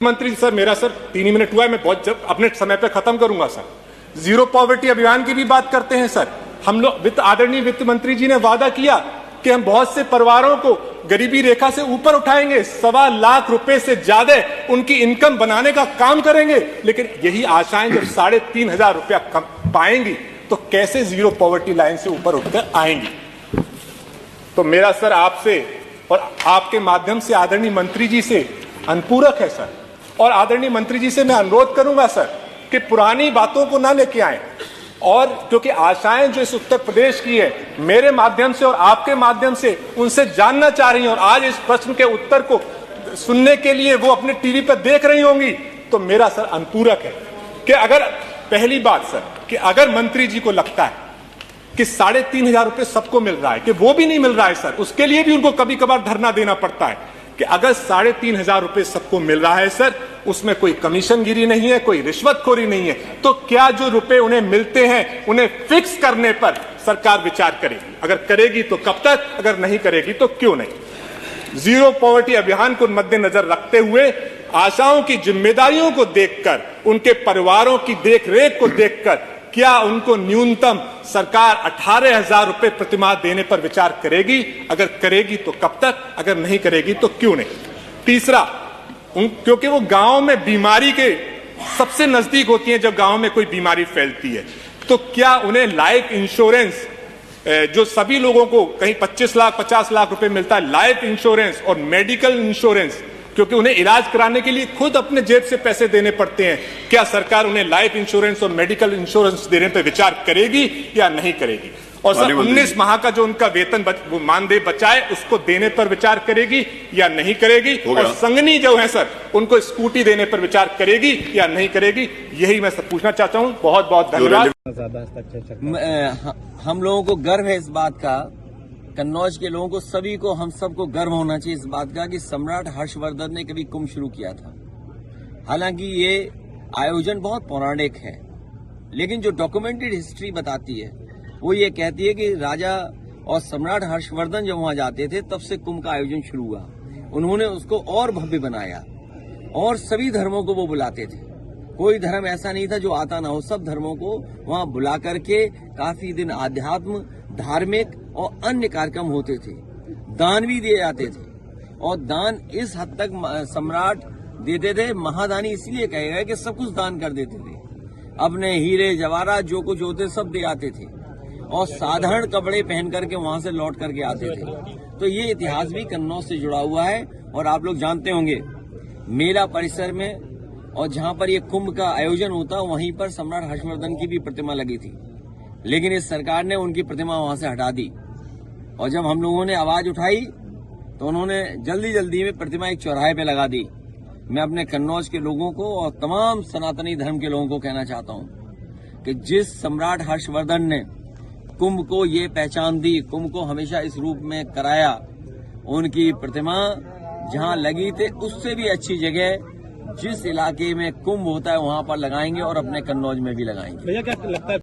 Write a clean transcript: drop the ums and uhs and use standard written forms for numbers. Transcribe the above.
मंत्री सर, मेरा सर 3 ही मिनट हुआ है, मैं बहुत अपने समय पे खत्म करूंगा सर। जीरो पॉवर्टी अभियान की भी बात करते हैं सर। हम लोग आदरणीय वित्त मंत्री जी ने वादा किया कि हम बहुत से परिवारों को गरीबी रेखा से ऊपर उठाएंगे, 1.25 लाख रुपए से ज्यादा उनकी इनकम बनाने का काम करेंगे। लेकिन यही आशाएं जब 3,500 रुपया कम पाएंगी तो कैसे जीरो पॉवर्टी लाइन से ऊपर उठकर आएंगी। तो मेरा सर आपसे और आपके माध्यम से आदरणीय मंत्री जी से अनुपूरक है सर, और आदरणीय मंत्री जी से मैं अनुरोध करूंगा सर कि पुरानी बातों को ना लेके आए, और क्योंकि आशाएं जो इस उत्तर प्रदेश की है मेरे माध्यम से और आपके माध्यम से उनसे जानना चाह रही हैं, और आज इस प्रश्न के उत्तर को सुनने के लिए वो अपने टीवी पर देख रही होंगी। तो मेरा सर अनुपूरक है कि अगर पहली बात सर कि अगर मंत्री जी को लगता है कि 3,500 रुपए सबको मिल रहा है, कि वो भी नहीं मिल रहा है सर, उसके लिए भी उनको कभी कभार धरना देना पड़ता है कि अगर 3,500 रुपए सबको मिल रहा है सर, उसमें कोई कमीशनगिरी नहीं है, कोई रिश्वतखोरी नहीं है, तो क्या जो रुपए उन्हें मिलते हैं उन्हें फिक्स करने पर सरकार विचार करेगी? अगर करेगी तो कब तक, अगर नहीं करेगी तो क्यों नहीं? जीरो पॉवर्टी अभियान को मद्देनजर रखते हुए आशाओं की जिम्मेदारियों को देखकर, उनके परिवारों की देखरेख को देखकर क्या उनको न्यूनतम सरकार 18,000 रुपए प्रतिमाह देने पर विचार करेगी? अगर करेगी तो कब तक, अगर नहीं करेगी तो क्यों नहीं? तीसरा, क्योंकि वो गांव में बीमारी के सबसे नजदीक होती है, जब गांव में कोई बीमारी फैलती है, तो क्या उन्हें लाइफ इंश्योरेंस जो सभी लोगों को कहीं 25 लाख 50 लाख रुपए मिलता है, लाइफ इंश्योरेंस और मेडिकल इंश्योरेंस, क्योंकि उन्हें इलाज कराने के लिए खुद अपने जेब से पैसे देने पड़ते हैं, क्या सरकार उन्हें लाइफ इंश्योरेंस और मेडिकल इंश्योरेंस देने पर विचार करेगी या नहीं करेगी? और सर 19 माह का जो उनका वेतन मानदेय बचाए उसको देने पर विचार करेगी या नहीं करेगी? और संगनी जो है सर, उनको स्कूटी देने पर विचार करेगी या नहीं करेगी? यही मैं सब पूछना चाहता हूँ। बहुत बहुत धन्यवाद। हम लोगों को गर्व है इस बात का, कन्नौज के लोगों को, सभी को, हम सबको गर्व होना चाहिए इस बात का कि सम्राट हर्षवर्धन ने कभी कुंभ शुरू किया था। हालांकि ये आयोजन बहुत पौराणिक है, लेकिन जो डॉक्यूमेंटेड हिस्ट्री बताती है वो ये कहती है कि राजा और सम्राट हर्षवर्धन जब वहां जाते थे तब से कुंभ का आयोजन शुरू हुआ। उन्होंने उसको और भव्य बनाया और सभी धर्मों को वो बुलाते थे। कोई धर्म ऐसा नहीं था जो आता ना हो, सब धर्मों को वहां बुला करके काफी दिन आध्यात्म, धार्मिक और अन्य कार्यक्रम होते थे। दान भी दिए जाते थे, और दान इस हद तक सम्राट देते थे, महादानी इसलिए कहेगा कि सब कुछ दान कर देते थे, अपने हीरे जवाहरात जो कुछ होते सब दे आते थे, और साधारण कपड़े पहन करके वहां से लौट करके आते थे। तो ये इतिहास भी कन्नौज से जुड़ा हुआ है। और आप लोग जानते होंगे मेला परिसर में और जहां पर ये कुंभ का आयोजन होता वहीं पर सम्राट हर्षवर्धन की भी प्रतिमा लगी थी, लेकिन इस सरकार ने उनकी प्रतिमा वहां से हटा दी। और जब हम लोगों ने आवाज उठाई तो उन्होंने जल्दी में प्रतिमा एक चौराहे पे लगा दी। मैं अपने कन्नौज के लोगों को और तमाम सनातनी धर्म के लोगों को कहना चाहता हूं कि जिस सम्राट हर्षवर्धन ने कुंभ को ये पहचान दी, कुंभ को हमेशा इस रूप में कराया, उनकी प्रतिमा जहां लगी थे उससे भी अच्छी जगह जिस इलाके में कुंभ होता है वहां पर लगाएंगे और अपने कन्नौज में भी लगाएंगे। भैया क्या लगता है